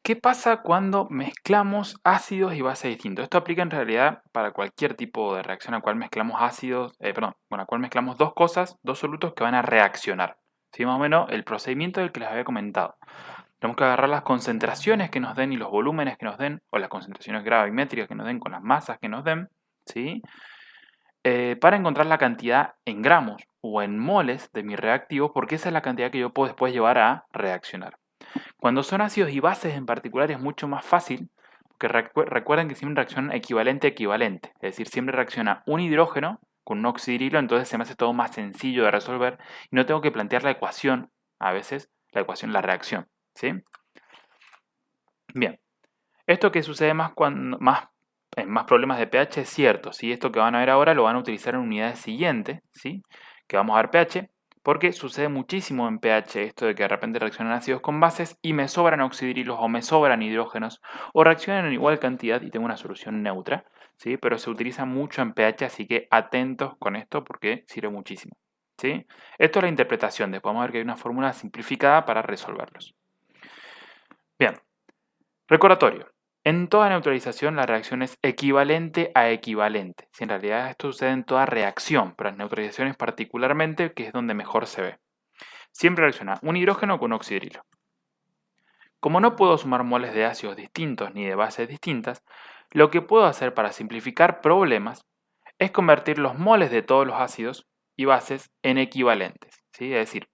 ¿Qué pasa cuando mezclamos ácidos y bases distintos? Esto aplica en realidad para cualquier tipo de reacción a cual mezclamos a cual mezclamos dos cosas, dos solutos que van a reaccionar. ¿Sí? Más o menos el procedimiento del que les había comentado. Tenemos que agarrar las concentraciones que nos den y los volúmenes que nos den, o las concentraciones gravimétricas que nos den con las masas que nos den, ¿sí? Para encontrar la cantidad en gramos o en moles de mi reactivo, porque esa es la cantidad que yo puedo después llevar a reaccionar. Cuando son ácidos y bases en particular es mucho más fácil, porque recuerden que siempre reaccionan equivalente a equivalente, es decir, siempre reacciona un hidrógeno con un oxidrilo, entonces se me hace todo más sencillo de resolver y no tengo que plantear la ecuación, a veces, la reacción, ¿sí? Bien, esto que sucede en más problemas de pH es cierto, ¿sí? Esto que van a ver ahora lo van a utilizar en unidades siguientes, ¿sí? Que vamos a ver pH, porque sucede muchísimo en pH esto de que de repente reaccionan ácidos con bases y me sobran oxidrilos o me sobran hidrógenos o reaccionan en igual cantidad y tengo una solución neutra, ¿sí? Pero se utiliza mucho en pH, así que atentos con esto porque sirve muchísimo, ¿sí? Esto es la interpretación, después vamos a ver que hay una fórmula simplificada para resolverlos. Bien, recordatorio. En toda neutralización la reacción es equivalente a equivalente. Si en realidad esto sucede en toda reacción, pero en neutralizaciones particularmente, que es donde mejor se ve. Siempre reacciona un hidrógeno con un oxidrilo. Como no puedo sumar moles de ácidos distintos ni de bases distintas, lo que puedo hacer para simplificar problemas es convertir los moles de todos los ácidos y bases en equivalentes. ¿Sí? Es decir,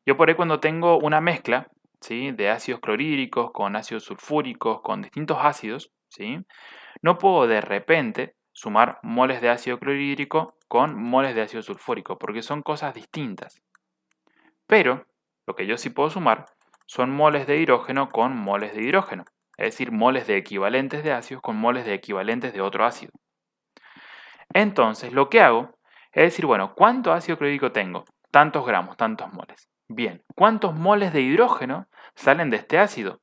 yo por ahí cuando tengo una mezcla, ¿sí?, de ácidos clorhídricos con ácidos sulfúricos, con distintos ácidos, ¿sí?, no puedo de repente sumar moles de ácido clorhídrico con moles de ácido sulfúrico, porque son cosas distintas. Pero lo que yo sí puedo sumar son moles de hidrógeno con moles de hidrógeno, es decir, moles de equivalentes de ácidos con moles de equivalentes de otro ácido. Entonces, lo que hago es decir, bueno, ¿cuánto ácido clorhídrico tengo? Tantos gramos, tantos moles. Bien, ¿cuántos moles de hidrógeno salen de este ácido?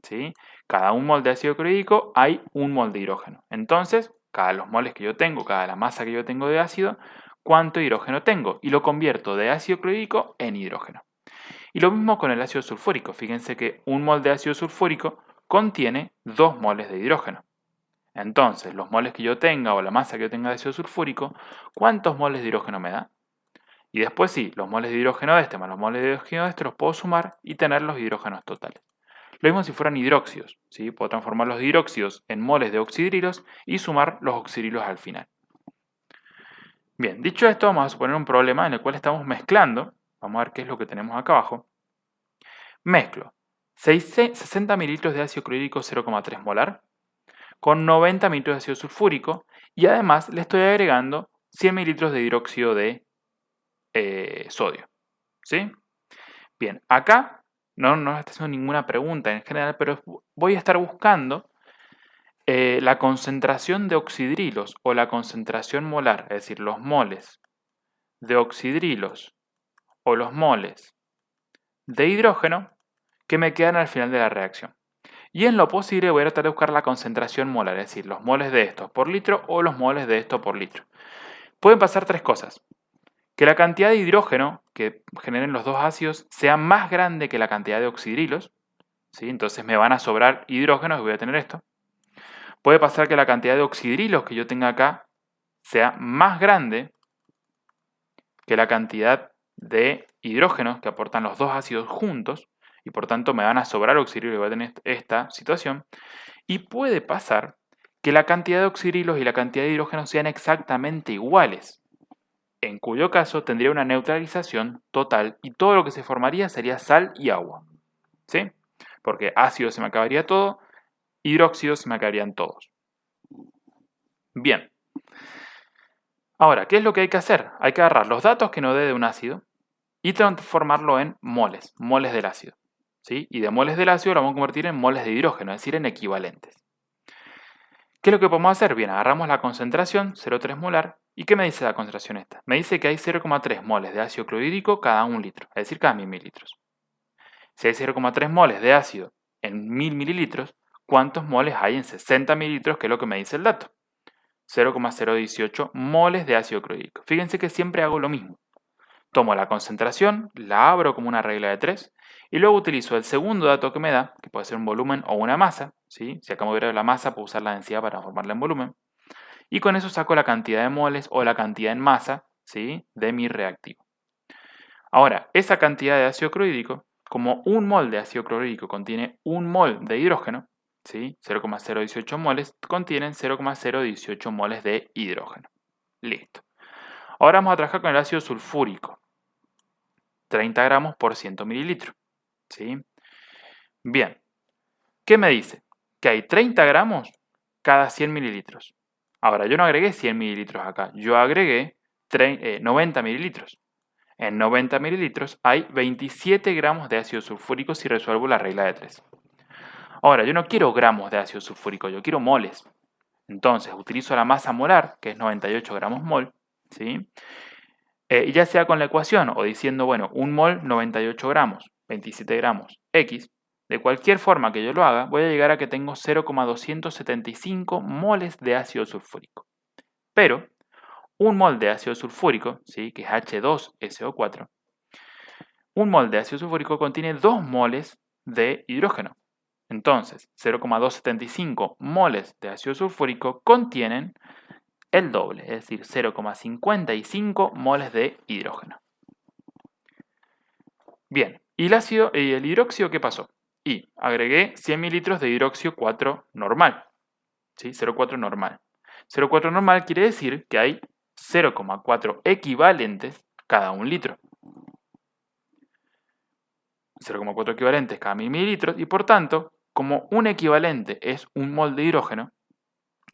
¿Sí? Cada un mol de ácido clorhídrico hay un mol de hidrógeno. Entonces, cada los moles que yo tengo, cada la masa que yo tengo de ácido, ¿cuánto hidrógeno tengo? Y lo convierto de ácido clorhídrico en hidrógeno. Y lo mismo con el ácido sulfúrico. Fíjense que un mol de ácido sulfúrico contiene 2 moles de hidrógeno. Entonces, los moles que yo tenga o la masa que yo tenga de ácido sulfúrico, ¿cuántos moles de hidrógeno me da? Y después sí, los moles de hidrógeno de este más los moles de hidrógeno de este los puedo sumar y tener los hidrógenos totales. Lo mismo si fueran hidróxidos, ¿sí? Puedo transformar los hidróxidos en moles de oxidrilos y sumar los oxidrilos al final. Bien, dicho esto, vamos a suponer un problema en el cual estamos mezclando. Vamos a ver qué es lo que tenemos acá abajo. Mezclo 60 mililitros de ácido clorhídrico 0,3 molar con 90 mililitros de ácido sulfúrico y además le estoy agregando 100 mililitros de hidróxido de sodio. ¿Sí? Bien, acá no nos está haciendo ninguna pregunta en general, pero voy a estar buscando la concentración de oxidrilos o la concentración molar, es decir, los moles de oxidrilos o los moles de hidrógeno que me quedan al final de la reacción. Y en lo posible voy a tratar de buscar la concentración molar, es decir, los moles de estos por litro o los moles de esto por litro. Pueden pasar tres cosas. Que la cantidad de hidrógeno que generen los dos ácidos sea más grande que la cantidad de oxidrilos, ¿sí? Entonces me van a sobrar hidrógenos y voy a tener esto. Puede pasar que la cantidad de oxidrilos que yo tenga acá sea más grande que la cantidad de hidrógenos que aportan los dos ácidos juntos y por tanto me van a sobrar oxidrilos y voy a tener esta situación. Y puede pasar que la cantidad de oxidrilos y la cantidad de hidrógenos sean exactamente iguales, en cuyo caso tendría una neutralización total y todo lo que se formaría sería sal y agua. ¿Sí? Porque ácido se me acabaría todo, hidróxido se me acabarían todos. Bien. Ahora, ¿qué es lo que hay que hacer? Hay que agarrar los datos que nos dé de un ácido y transformarlo en moles, moles del ácido. ¿Sí? Y de moles del ácido lo vamos a convertir en moles de hidrógeno, es decir, en equivalentes. ¿Qué es lo que podemos hacer? Bien, agarramos la concentración, 0,3 molar, ¿y qué me dice la concentración esta? Me dice que hay 0,3 moles de ácido clorhídrico cada 1 litro, es decir, cada 1000 mililitros. Si hay 0,3 moles de ácido en 1000 mililitros, ¿cuántos moles hay en 60 mililitros? Que es lo que me dice el dato. 0,018 moles de ácido clorhídrico. Fíjense que siempre hago lo mismo. Tomo la concentración, la abro como una regla de 3 y luego utilizo el segundo dato que me da, que Puede ser un volumen o una masa, ¿sí? Si acá me hubiera la masa, puedo usar la densidad para transformarla en volumen. Y con eso saco la cantidad de moles o la cantidad en masa, ¿sí? De mi reactivo. Ahora, esa cantidad de ácido clorhídrico, como un mol de ácido clorhídrico contiene un mol de hidrógeno, ¿sí? 0,018 moles, contienen 0,018 moles de hidrógeno. Listo. Ahora vamos a trabajar con el ácido sulfúrico. 30 gramos por 100 mililitros. ¿Sí? Bien. ¿Qué me dice? Que hay 30 gramos cada 100 mililitros. Ahora, yo no agregué 100 mililitros acá. Yo agregué 90 mililitros. En 90 mililitros hay 27 gramos de ácido sulfúrico si resuelvo la regla de 3. Ahora, yo no quiero gramos de ácido sulfúrico, yo quiero moles. Entonces, utilizo la masa molar, que es 98 gramos mol, ¿sí? Ya sea con la ecuación o diciendo, bueno, un mol 98 gramos, 27 gramos, X. De cualquier forma que yo lo haga, voy a llegar a que tengo 0,275 moles de ácido sulfúrico. Pero, un mol de ácido sulfúrico, ¿sí? Que es H2SO4, un mol de ácido sulfúrico contiene 2 moles de hidrógeno. Entonces, 0,275 moles de ácido sulfúrico contienen el doble, es decir, 0,55 moles de hidrógeno. Bien, ¿y el hidróxido qué pasó? Y agregué 100 mililitros de hidróxido 4 normal, ¿sí? 0,4 normal. 0,4 normal quiere decir que hay 0,4 equivalentes cada 1 litro. 0,4 equivalentes cada 1000 mililitros y por tanto, como un equivalente es un mol de hidrógeno,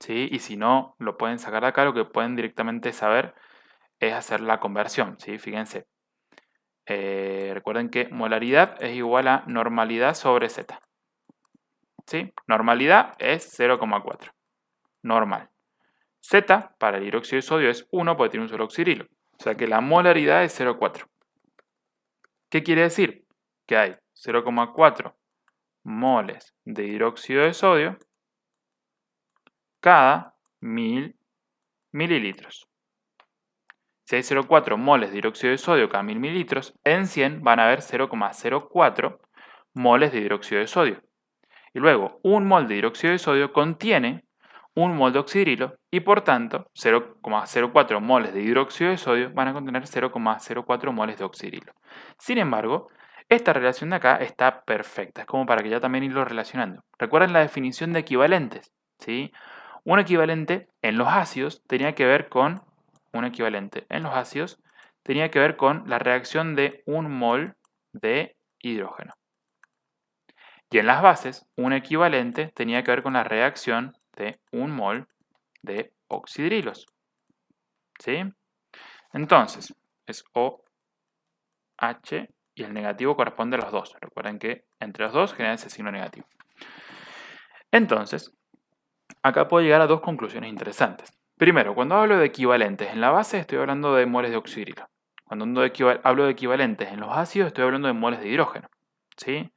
¿sí? Y si no lo pueden sacar de acá, lo que pueden directamente saber es hacer la conversión, ¿sí? Fíjense. Recuerden que molaridad es igual a normalidad sobre Z. ¿Sí? Normalidad es 0,4. Normal. Z para el hidróxido de sodio es 1 porque tiene un solo oxidrilo. O sea que la molaridad es 0,4. ¿Qué quiere decir? Que hay 0,4 moles de hidróxido de sodio cada 1000 mililitros. Si hay 0,4 moles de hidróxido de sodio cada 1000 mililitros, en 100 van a haber 0,04 moles de hidróxido de sodio. Y luego, un mol de hidróxido de sodio contiene un mol de oxidrilo y por tanto 0,04 moles de hidróxido de sodio van a contener 0,04 moles de oxidrilo. Sin embargo, esta relación de acá está perfecta, es como para que ya también irlo relacionando. Recuerden la definición de equivalentes, ¿sí? Un equivalente en los ácidos tenía que ver con la reacción de un mol de hidrógeno. Y en las bases, un equivalente tenía que ver con la reacción de un mol de oxidrilos. ¿Sí? Entonces, es OH y el negativo corresponde a los dos. Recuerden que entre los dos genera ese signo negativo. Entonces, acá puedo llegar a dos conclusiones interesantes. Primero, cuando hablo de equivalentes en la base, estoy hablando de moles de oxidrilo. Cuando hablo de equivalentes en los ácidos, estoy hablando de moles de hidrógeno. ¿Sí?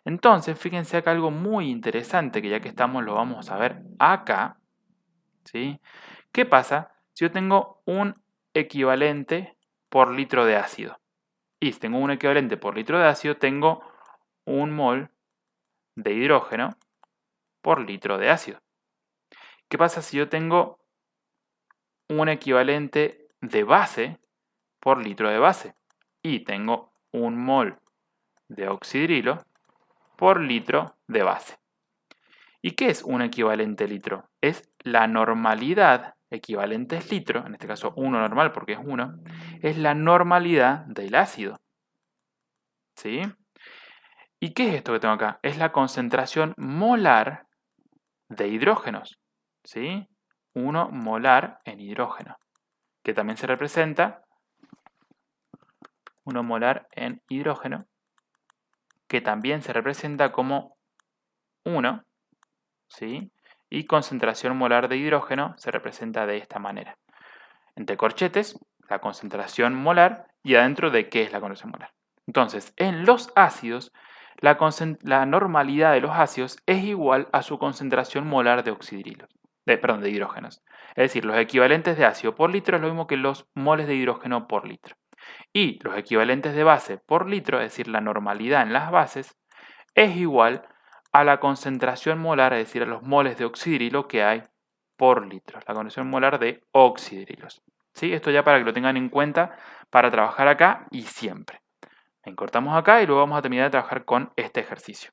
Entonces, fíjense acá algo muy interesante que ya que estamos lo vamos a ver acá. ¿Sí? ¿Qué pasa si yo tengo un equivalente por litro de ácido? Y si tengo un equivalente por litro de ácido, tengo un mol de hidrógeno por litro de ácido. ¿Qué pasa si yo tengo un equivalente de base por litro de base? Y tengo un mol de oxidrilo por litro de base. ¿Y qué es un equivalente litro? Es la normalidad, equivalente es litro, en este caso 1 normal porque es 1, es la normalidad del ácido. ¿Sí? ¿Y qué es esto que tengo acá? Es la concentración molar de hidrógenos. ¿Sí? 1 molar en hidrógeno, que también se representa 1 molar en hidrógeno, que también se representa como 1, ¿sí? Y concentración molar de hidrógeno se representa de esta manera. Entre corchetes, la concentración molar y adentro de qué es la concentración molar. Entonces, en los ácidos, la normalidad de los ácidos es igual a su concentración molar de de hidrógenos. Es decir, los equivalentes de ácido por litro es lo mismo que los moles de hidrógeno por litro. Y los equivalentes de base por litro, es decir, la normalidad en las bases, es igual a la concentración molar, es decir, a los moles de oxidrilo que hay por litro, la concentración molar de oxidrilos. ¿Sí? Esto ya para que lo tengan en cuenta para trabajar acá y siempre. Cortamos acá y luego vamos a terminar de trabajar con este ejercicio.